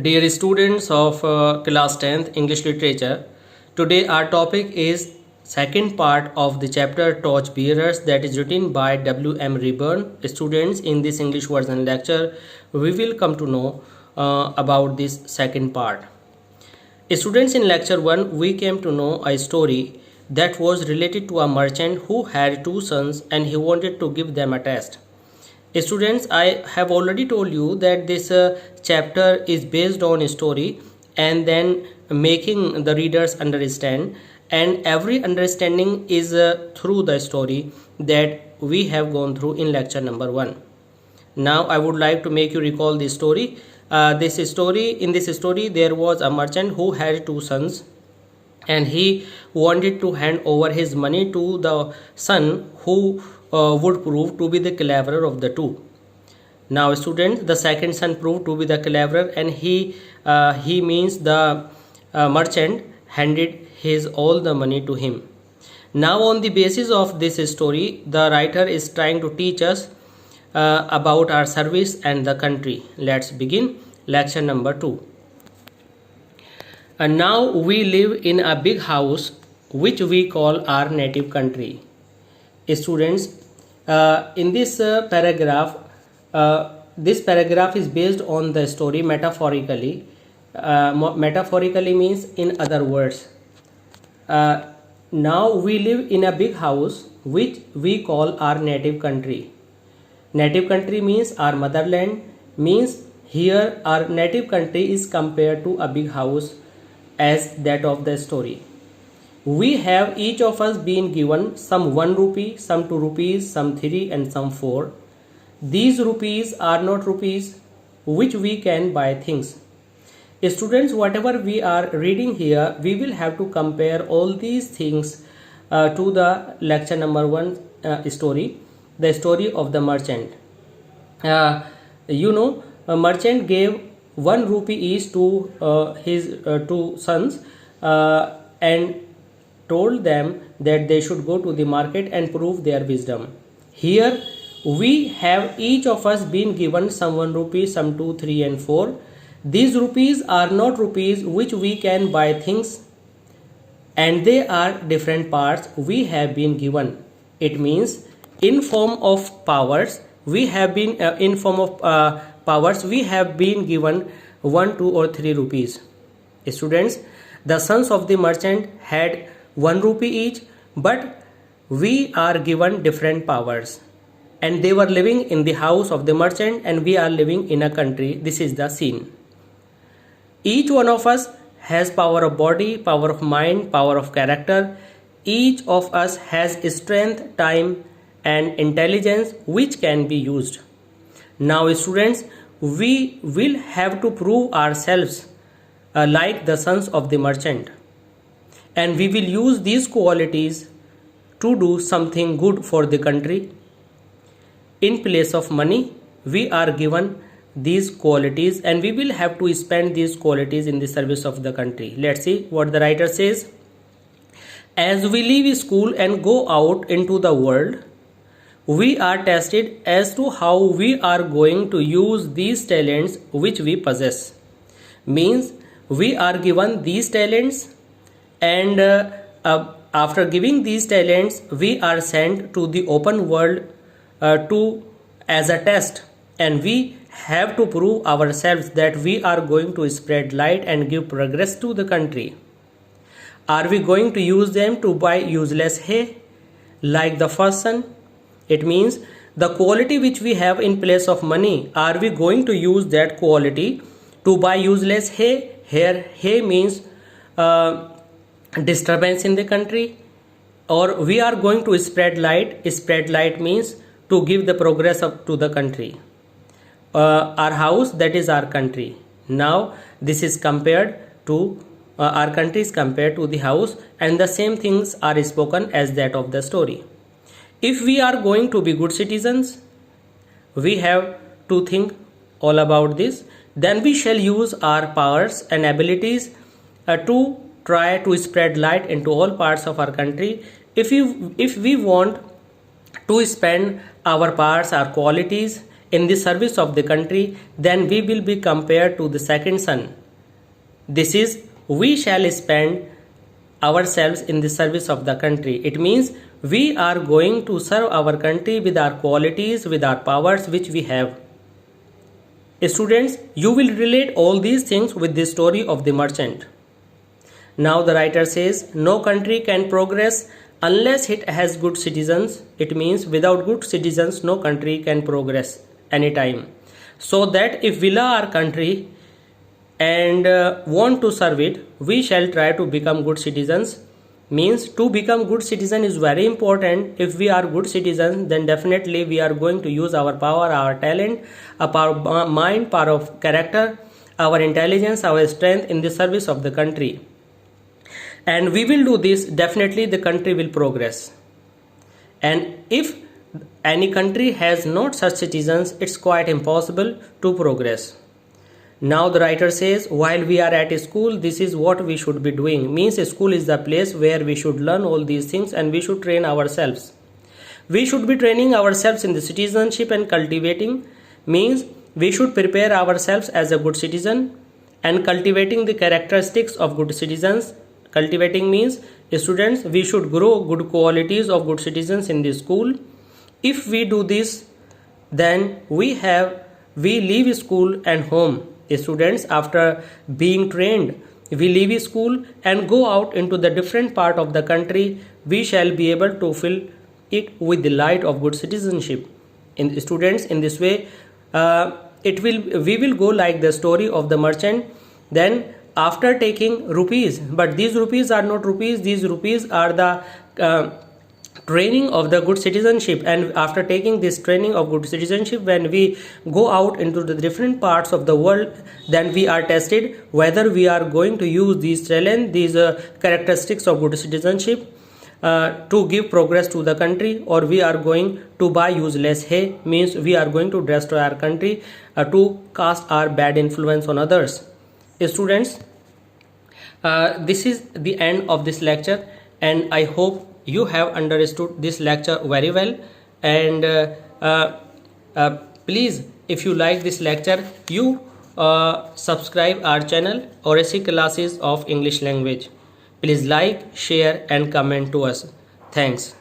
Dear students of class 10th English Literature, today our topic is second part of the chapter Torchbearers, that is written by W.M. Rayburn. Students, in this English version lecture, we will come to know about this second part. Students, in lecture 1, we came to know a story that was related to a merchant who had two sons and he wanted to give them a test. Students, I have already told you that this chapter is based on a story and then making the readers understand, and every understanding is through the story that we have gone through in lecture number 1. Now I would like to make you recall this story. In this story there was a merchant who had two sons and he wanted to hand over his money to the son who would prove to be the cleverer of the two. Now students, the second son proved to be the cleverer, and he means the merchant handed his all the money to him. Now on the basis of this story, the writer is trying to teach us about our service and the country. Let's begin lecture number 2. And now we live in a big house which we call our native country. Students, in this paragraph, this paragraph is based on the story metaphorically. Metaphorically means in other words. Now we live in a big house which we call our native country. Native country means our motherland, means here our native country is compared to a big house as that of the story. We have each of us been given some 1 rupee, some 2 rupees, some 3 and some 4. These rupees are not rupees which we can buy things. Students, whatever we are reading here, we will have to compare all these things to the lecture number 1 story, the story of the merchant. A merchant gave 1 rupee each to his two sons and told them that they should go to the market and prove their wisdom. Here we have each of us been given some 1 rupee, some 2, 3 and 4. These rupees are not rupees which we can buy things, and they are different parts we have been given. It means in form of powers we have been we have been given 1, 2 or 3 rupees. Students, the sons of the merchant had 1 rupee each, but we are given different powers, and they were living in the house of the merchant and we are living in a country. This is the scene. Each one of us has power of body, power of mind, power of character. Each of us has strength, time and intelligence which can be used. Now students, we will have to prove ourselves like the sons of the merchant, and we will use these qualities to do something good for the country. In place of money, we are given these qualities and we will have to spend these qualities in the service of the country. Let's see what the writer says. As we leave school and go out into the world, we are tested as to how we are going to use these talents which we possess. Means we are given these talents, and after giving these talents we are sent to the open world as a test, and we have to prove ourselves that we are going to spread light and give progress to the country. Are we going to use them to buy useless hay like the first son? It means the quality which we have in place of money, are we going to use that quality to buy useless hay? Here hay means disturbance in the country, or we are going to spread light. Spread light means to give the progress to the country. Our house, that is our country. Now this is compared to our country is compared to the house, and the same things are spoken as that of the story. If we are going to be good citizens, we have to think all about this. Then we shall use our powers and abilities to try to spread light into all parts of our country. If we want to spend our powers, our qualities in the service of the country, then we will be compared to the second son. This is, we shall spend ourselves in the service of the country. It means we are going to serve our country with our qualities, with our powers which we have. Students, you will relate all these things with the story of the merchant. Now the writer says, no country can progress unless it has good citizens. It means without good citizens, no country can progress anytime. So that if we love our country and want to serve it, we shall try to become good citizens. Means to become good citizen is very important. If we are good citizens, then definitely we are going to use our power, our talent, our mind, power of character, our intelligence, our strength in the service of the country. And we will do this, definitely the country will progress. And if any country has not such citizens, it's quite impossible to progress. Now the writer says, while we are at school, this is what we should be doing. Means school is the place where we should learn all these things and we should train ourselves. We should be training ourselves in the citizenship and cultivating. Means we should prepare ourselves as a good citizen and cultivating the characteristics of good citizens. Cultivating means, students, we should grow good qualities of good citizens in the school. If we do this, then we leave school and home. Students, after being trained, we leave school and go out into the different part of the country. We shall be able to fill it with the light of good citizenship. In students, in this way, we will go like the story of the merchant. Then after taking rupees, but these rupees are not rupees, these rupees are the training of the good citizenship. And after taking this training of good citizenship, when we go out into the different parts of the world, then we are tested whether we are going to use these talent, these characteristics of good citizenship to give progress to the country, or we are going to buy useless hay. Means we are going to destroy our country to cast our bad influence on others. Students, this is the end of this lecture, and I hope you have understood this lecture very well. And please, if you like this lecture, you subscribe our channel Oracy Classes of English Language. Please like, share and comment to us. Thanks.